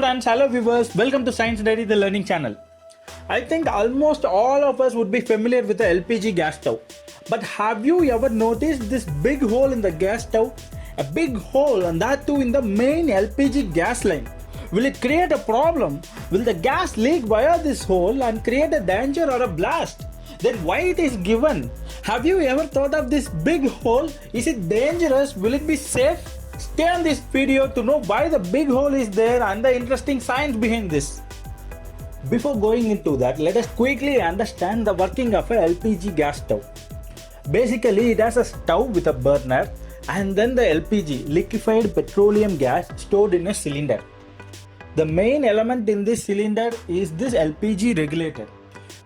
students, hello viewers, welcome to Science Diary, the learning channel. I think almost all of us would be familiar with the LPG gas stove. But have you ever noticed this big hole in the gas stove? A big hole, and that too in the main LPG gas line. Will it create a problem? Will the gas leak via this hole and create a danger or a blast? Then why it is given? Have you ever thought of this big hole? Is it dangerous? Will it be safe? Stay on this video to know why the big hole is there and the interesting science behind this. Before going into that, let us quickly understand the working of a LPG gas stove. Basically, it has a stove with a burner and then the LPG, liquefied petroleum gas, stored in a cylinder. The main element in this cylinder is this LPG regulator.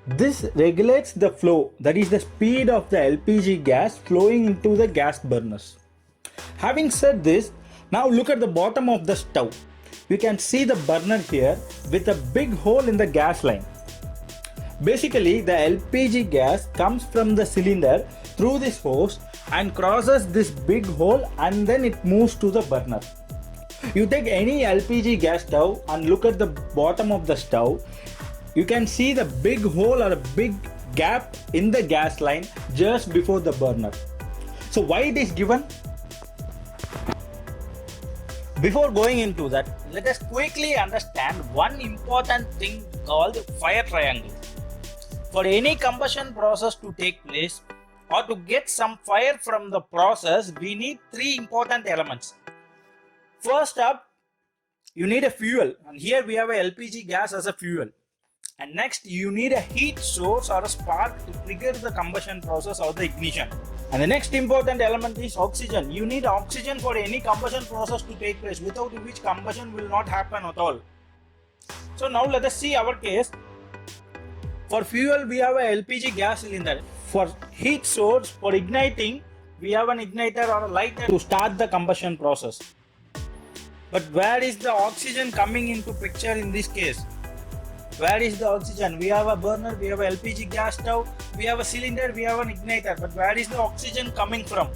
This regulates the flow, that is the speed of the LPG gas flowing into the gas burners. Having said this, now look at the bottom of the stove. You can see the burner here with a big hole in the gas line. Basically, the LPG gas comes from the cylinder through this hose and crosses this big hole and then it moves to the burner. You take any LPG gas stove and look at the bottom of the stove. You can see the big hole or a big gap in the gas line just before the burner. So why it is given? Before going into that, let us quickly understand one important thing called fire triangle. For any combustion process to take place or to get some fire from the process, we need three important elements. First up, you need a fuel, and here we have a LPG gas as a fuel. And next, you need a heat source or a spark to trigger the combustion process or the ignition. And the next important element is oxygen. You need oxygen for any combustion process to take place, without which combustion will not happen at all. So now let us see our case. For fuel, we have a LPG gas cylinder. For heat source, for igniting, we have an igniter or a lighter to start the combustion process. But where is the oxygen coming into picture in this case? Where is the oxygen? We have a burner, we have a LPG gas stove, we have a cylinder, we have an igniter. But where is the oxygen coming from?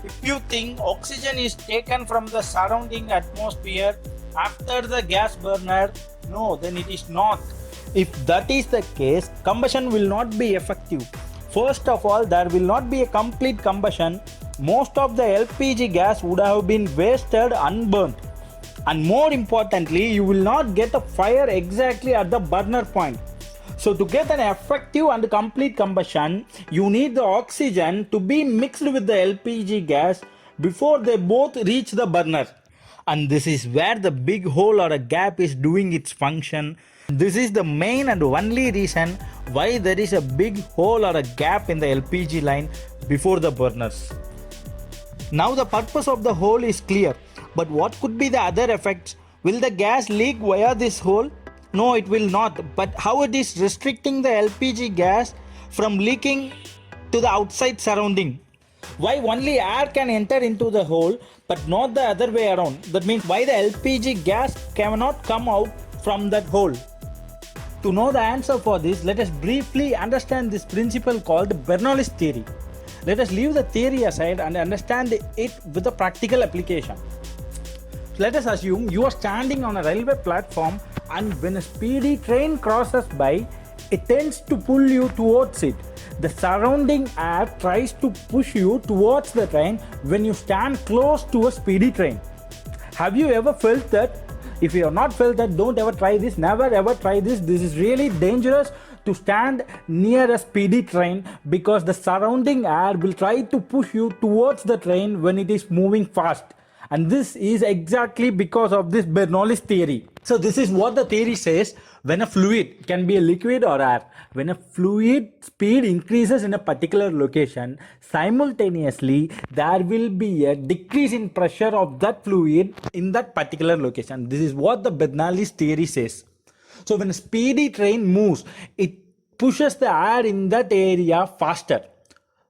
If you think oxygen is taken from the surrounding atmosphere after the gas burner, no, then it is not. If that is the case, combustion will not be effective. First of all, there will not be a complete combustion. Most of the LPG gas would have been wasted unburnt. And more importantly, you will not get a fire exactly at the burner point. So to get an effective and complete combustion, you need the oxygen to be mixed with the LPG gas before they both reach the burner. And this is where the big hole or a gap is doing its function. This is the main and only reason why there is a big hole or a gap in the LPG line before the burners. Now the purpose of the hole is clear. But what could be the other effects? Will the gas leak via this hole? No, it will not. But how it is restricting the LPG gas from leaking to the outside surrounding? Why only air can enter into the hole but not the other way around? That means why the LPG gas cannot come out from that hole? To know the answer for this, let us briefly understand this principle called Bernoulli's theory. Let us leave the theory aside and understand it with a practical application. Let us assume you are standing on a railway platform and when a speedy train crosses by, it tends to pull you towards it. The surrounding air tries to push you towards the train when you stand close to a speedy train. Have you ever felt that? If you have not felt that, don't ever try this. Never ever try this. This is really dangerous to stand near a speedy train because the surrounding air will try to push you towards the train when it is moving fast. And this is exactly because of this Bernoulli's theory. So this is what the theory says. When a fluid, can be a liquid or air, when a fluid speed increases in a particular location, simultaneously there will be a decrease in pressure of that fluid in that particular location. This is what the Bernoulli's theory says. So when a speedy train moves, it pushes the air in that area faster.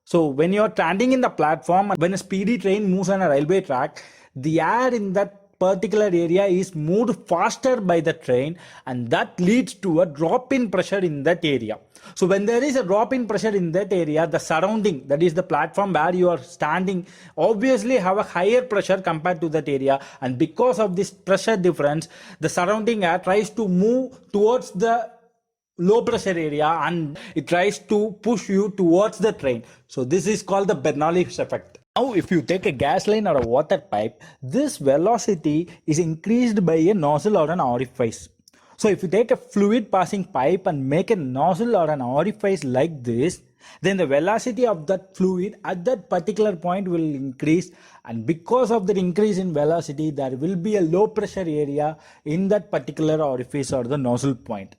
So when you're standing in the platform, when a speedy train moves on a railway track, the air in that particular area is moved faster by the train, and that leads to a drop in pressure in that area. So when there is a drop in pressure in that area, the surrounding, that is the platform where you are standing, obviously have a higher pressure compared to that area, and because of this pressure difference, the surrounding air tries to move towards the low pressure area and it tries to push you towards the train. So this is called the Bernoulli's effect. Now if you take a gas line or a water pipe, this velocity is increased by a nozzle or an orifice. So if you take a fluid passing pipe and make a nozzle or an orifice like this, then the velocity of that fluid at that particular point will increase, and because of that increase in velocity, there will be a low pressure area in that particular orifice or the nozzle point.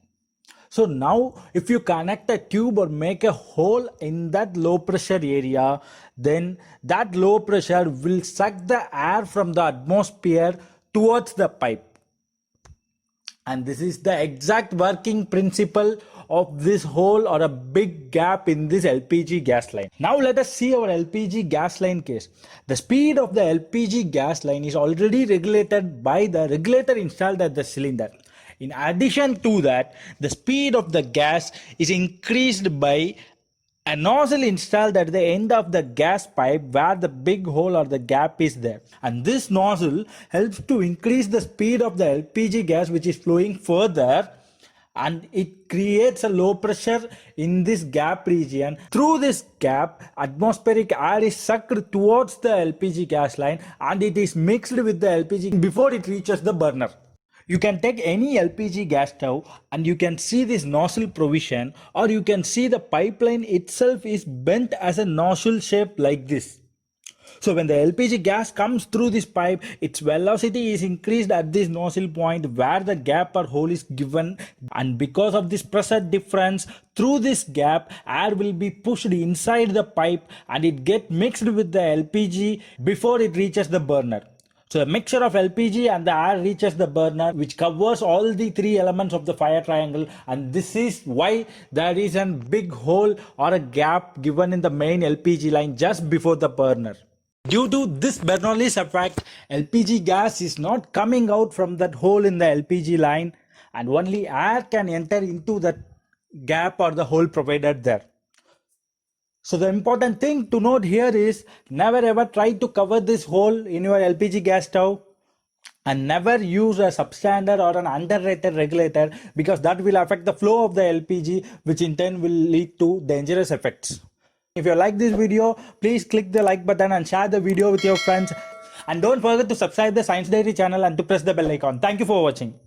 So now if you connect a tube or make a hole in that low pressure area, then that low pressure will suck the air from the atmosphere towards the pipe. And this is the exact working principle of this hole or a big gap in this LPG gas line. Now let us see our LPG gas line case. The speed of the LPG gas line is already regulated by the regulator installed at the cylinder. In addition to that, the speed of the gas is increased by a nozzle installed at the end of the gas pipe where the big hole or the gap is there. And this nozzle helps to increase the speed of the LPG gas which is flowing further, and it creates a low pressure in this gap region. Through this gap, atmospheric air is sucked towards the LPG gas line and it is mixed with the LPG before it reaches the burner. You can take any LPG gas stove and you can see this nozzle provision, or you can see the pipeline itself is bent as a nozzle shape like this. So when the LPG gas comes through this pipe, its velocity is increased at this nozzle point where the gap or hole is given, and because of this pressure difference through this gap, air will be pushed inside the pipe and it gets mixed with the LPG before it reaches the burner. So the mixture of LPG and the air reaches the burner, which covers all the three elements of the fire triangle, and this is why there is a big hole or a gap given in the main LPG line just before the burner. Due to this Bernoulli's effect, LPG gas is not coming out from that hole in the LPG line, and only air can enter into that gap or the hole provided there. So the important thing to note here is never ever try to cover this hole in your LPG gas stove, and never use a substandard or an underrated regulator, because that will affect the flow of the LPG, which in turn will lead to dangerous effects. If you like this video, please click the like button and share the video with your friends, and don't forget to subscribe the Science Diary channel and to press the bell icon. Thank you for watching.